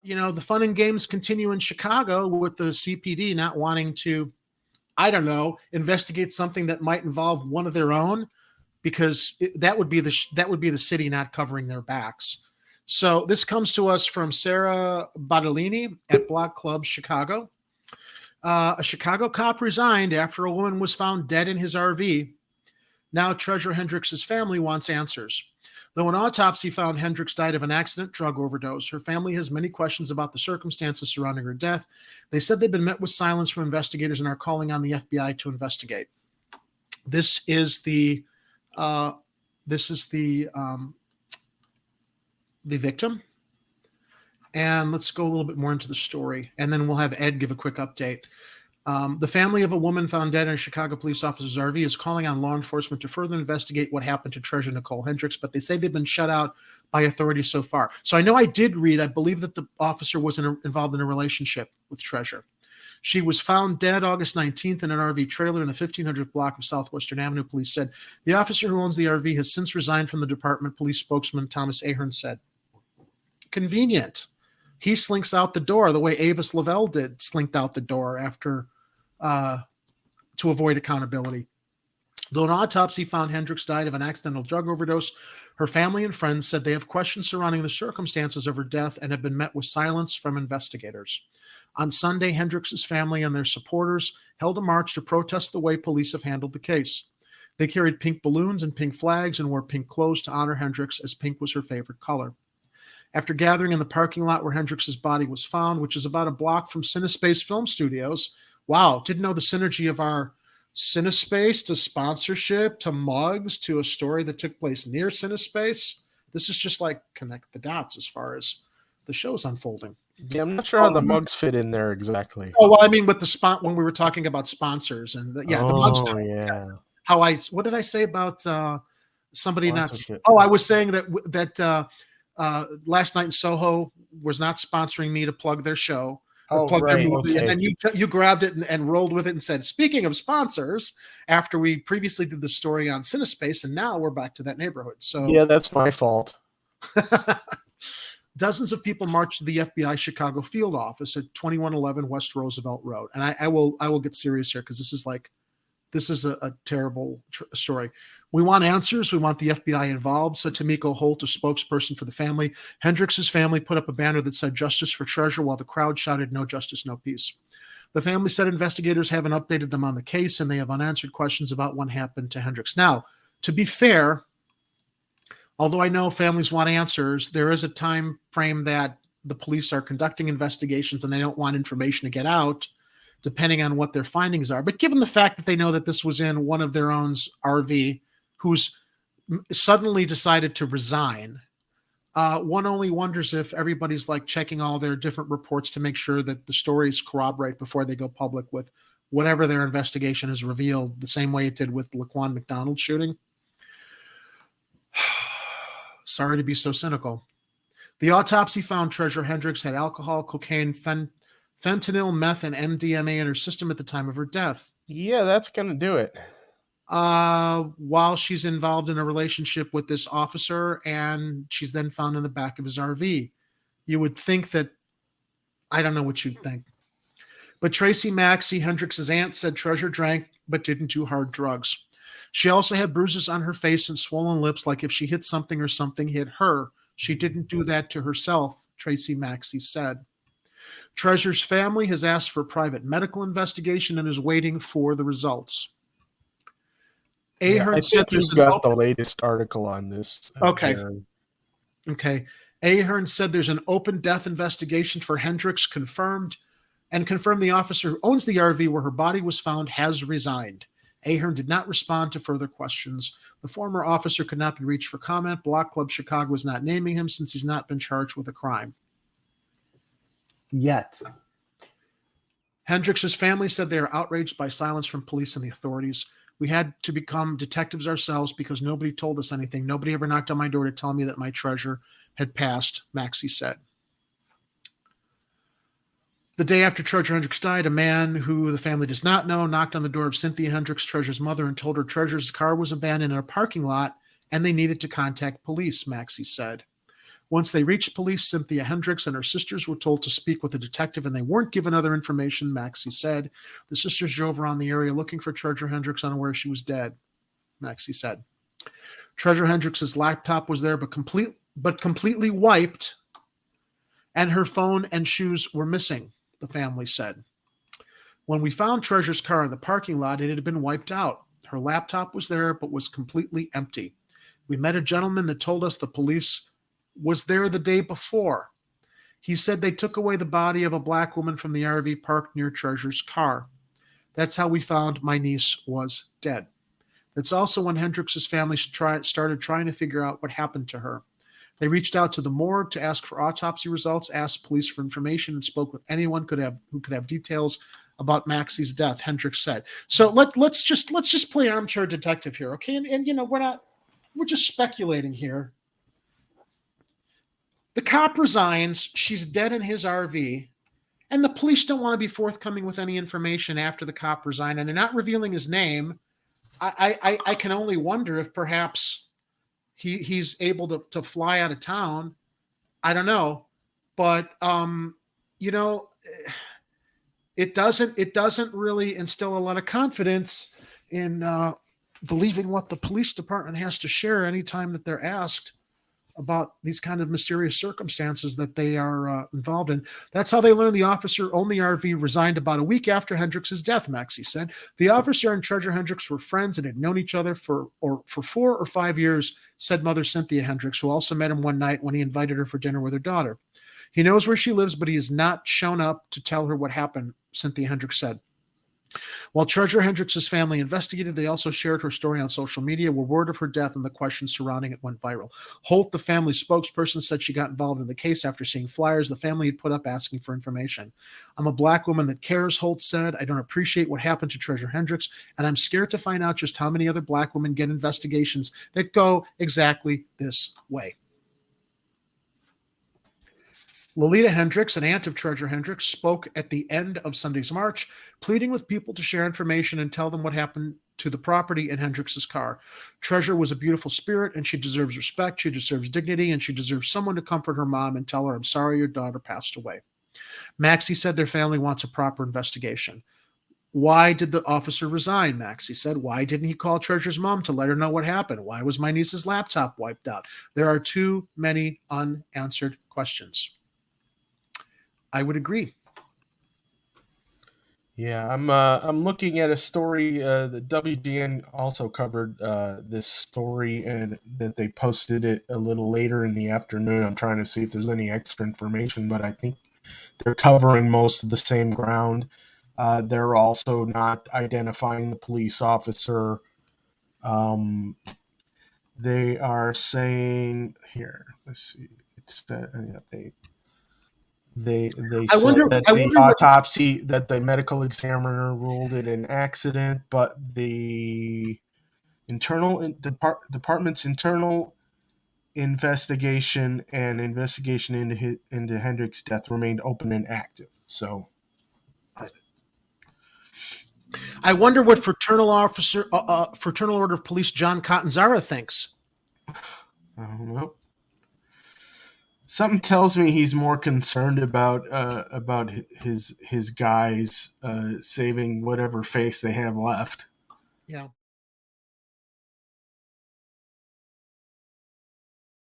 The fun and games continue in Chicago with the CPD not wanting to, I don't know, investigate something that might involve one of their own, because that would be the city not covering their backs. So this comes to us from Sarah Badalini at Block Club Chicago. A Chicago cop resigned after a woman was found dead in his RV. Now Treasurer Hendrix's family wants answers. Though an autopsy found Hendrix died of an accident drug overdose, her family has many questions about the circumstances surrounding her death. They said they've been met with silence from investigators and are calling on the FBI to investigate. This is the victim. And let's go a little bit more into the story, and then we'll have Ed give a quick update. The family of a woman found dead in a Chicago police officer's RV is calling on law enforcement to further investigate what happened to Treasure Nicole Hendrix, but they say they've been shut out by authorities so far. So I know I did read, I believe that the officer was involved in a relationship with Treasure. She was found dead August 19th in an RV trailer in the 1500 block of Southwestern Avenue, police said. The officer who owns the RV has since resigned from the department, police spokesman Thomas Ahern said. Convenient. He slinks out the door the way Avis Lavelle did, slinked out the door after to avoid accountability. Though an autopsy found Hendrix died of an accidental drug overdose, her family and friends said they have questions surrounding the circumstances of her death and have been met with silence from investigators. On Sunday, Hendrix's family and their supporters held a march to protest the way police have handled the case. They carried pink balloons and pink flags and wore pink clothes to honor Hendrix, as pink was her favorite color. After gathering in the parking lot where Hendrix's body was found, which is about a block from Cinespace Film Studios. Wow, didn't know the synergy of our Cinespace to sponsorship to mugs to a story that took place near Cinespace. This is just like connect the dots as far as the show's unfolding. Yeah, I'm not sure how the mugs fit in there exactly. Oh, well, I mean, with the spot when we were talking about sponsors and the mugs. Yeah. What did I say about somebody not? I was saying that Last Night in Soho was not sponsoring me to plug their show. Their movie, okay. And then you grabbed it and rolled with it and said, speaking of sponsors, after we previously did the story on Cinespace, and now we're back to that neighborhood. So yeah, that's my fault. Dozens of people marched to the FBI Chicago field office at 2111 West Roosevelt Road. And I will get serious here, because this is a terrible story. We want answers. We want the FBI involved, said Tamiko Holt, a spokesperson for the family. Hendrix's family put up a banner that said justice for Treasure, while the crowd shouted no justice, no peace. The family said investigators haven't updated them on the case, and they have unanswered questions about what happened to Hendrix. Now, to be fair, although I know families want answers, there is a time frame that the police are conducting investigations and they don't want information to get out, depending on what their findings are. But given the fact that they know that this was in one of their own's RV, who's suddenly decided to resign, one only wonders if everybody's like checking all their different reports to make sure that the stories corroborate before they go public with whatever their investigation has revealed, the same way it did with Laquan McDonald shooting. Sorry to be so cynical. The autopsy found Treasure Hendrix had alcohol, cocaine, fentanyl, meth, and MDMA in her system at the time of her death. Yeah, that's going to do it. While she's involved in a relationship with this officer, and she's then found in the back of his RV. You would think that, I don't know what you'd think. But Tracy Maxey, Hendrix's aunt, said Treasure drank but didn't do hard drugs. She also had bruises on her face and swollen lips, like if she hit something or something hit her. She didn't do that to herself, Tracy Maxey said. Treasure's family has asked for a private medical investigation and is waiting for the results. I think you've got the latest article on this. Okay. Ahern said there's an open death investigation for Hendrix confirmed the officer who owns the RV where her body was found has resigned. Ahern did not respond to further questions. The former officer could not be reached for comment. Block Club Chicago is not naming him since he's not been charged with a crime yet. Hendrix's family said they are outraged by silence from police and the authorities. We had to become detectives ourselves because nobody told us anything. Nobody ever knocked on my door to tell me that my treasure had passed, Maxey said. The day after Treasure Hendrix died, a man who the family does not know knocked on the door of Cynthia Hendrix, Treasure's mother, and told her Treasure's car was abandoned in a parking lot and they needed to contact police, Maxey said. Once they reached police, Cynthia Hendrix and her sisters were told to speak with a detective, and they weren't given other information, Maxie said. The sisters drove around the area looking for Treasure Hendrix, unaware she was dead, Maxie said. Treasure Hendrix's laptop was there, but completely wiped, and her phone and shoes were missing, the family said. When we found Treasure's car in the parking lot, it had been wiped out. Her laptop was there, but was completely empty. We met a gentleman that told us the police was there the day before. He said they took away the body of a black woman from the RV parked near Treasure's car. That's how we found my niece was dead. That's also when Hendrix's family started trying to figure out what happened to her. They reached out to the morgue to ask for autopsy results, asked police for information, and spoke with anyone who could have details about Maxie's death, Hendrix said. So let's just play armchair detective here, okay? And you know, we're just speculating here. The cop resigns, she's dead in his RV, and the police don't want to be forthcoming with any information after the cop resigned, and they're not revealing his name. I can only wonder if perhaps he's able to fly out of town. I don't know, but you know, it doesn't really instill a lot of confidence in believing what the police department has to share anytime that they're asked about these kind of mysterious circumstances that they are involved in. That's how they learned the officer owned the RV resigned about a week after Hendrix's death, Maxie said. The officer and Treasure Hendrix were friends and had known each other for 4 or 5 years, said mother Cynthia Hendrix, who also met him one night when he invited her for dinner with her daughter. He knows where she lives, but he has not shown up to tell her what happened, Cynthia Hendrix said. While Treasure Hendrix's family investigated, they also shared her story on social media, where word of her death and the questions surrounding it went viral. Holt, the family spokesperson, said she got involved in the case after seeing flyers the family had put up asking for information. I'm a black woman that cares, Holt said. I don't appreciate what happened to Treasure Hendrix, and I'm scared to find out just how many other black women get investigations that go exactly this way. Lolita Hendrix, an aunt of Treasure Hendrix, spoke at the end of Sunday's march, pleading with people to share information and tell them what happened to the property in Hendrix's car. Treasure was a beautiful spirit, and she deserves respect, she deserves dignity, and she deserves someone to comfort her mom and tell her, I'm sorry your daughter passed away. Maxie said their family wants a proper investigation. Why did the officer resign? Maxie said. Why didn't he call Treasure's mom to let her know what happened? Why was my niece's laptop wiped out? There are too many unanswered questions. I would agree. Yeah, I'm looking at a story. The WGN also covered this story, and that they posted it a little later in the afternoon. I'm trying to see if there's any extra information, but I think they're covering most of the same ground. They're also not identifying the police officer. They are saying here. Let's see. It's they said that the autopsy, that the medical examiner ruled it an accident, but the department's internal investigation into Hendrix's death remained open and active. So I wonder what Fraternal Order of Police John Catanzara thinks. I don't know. Something tells me he's more concerned about his guys saving whatever face they have left. Yeah.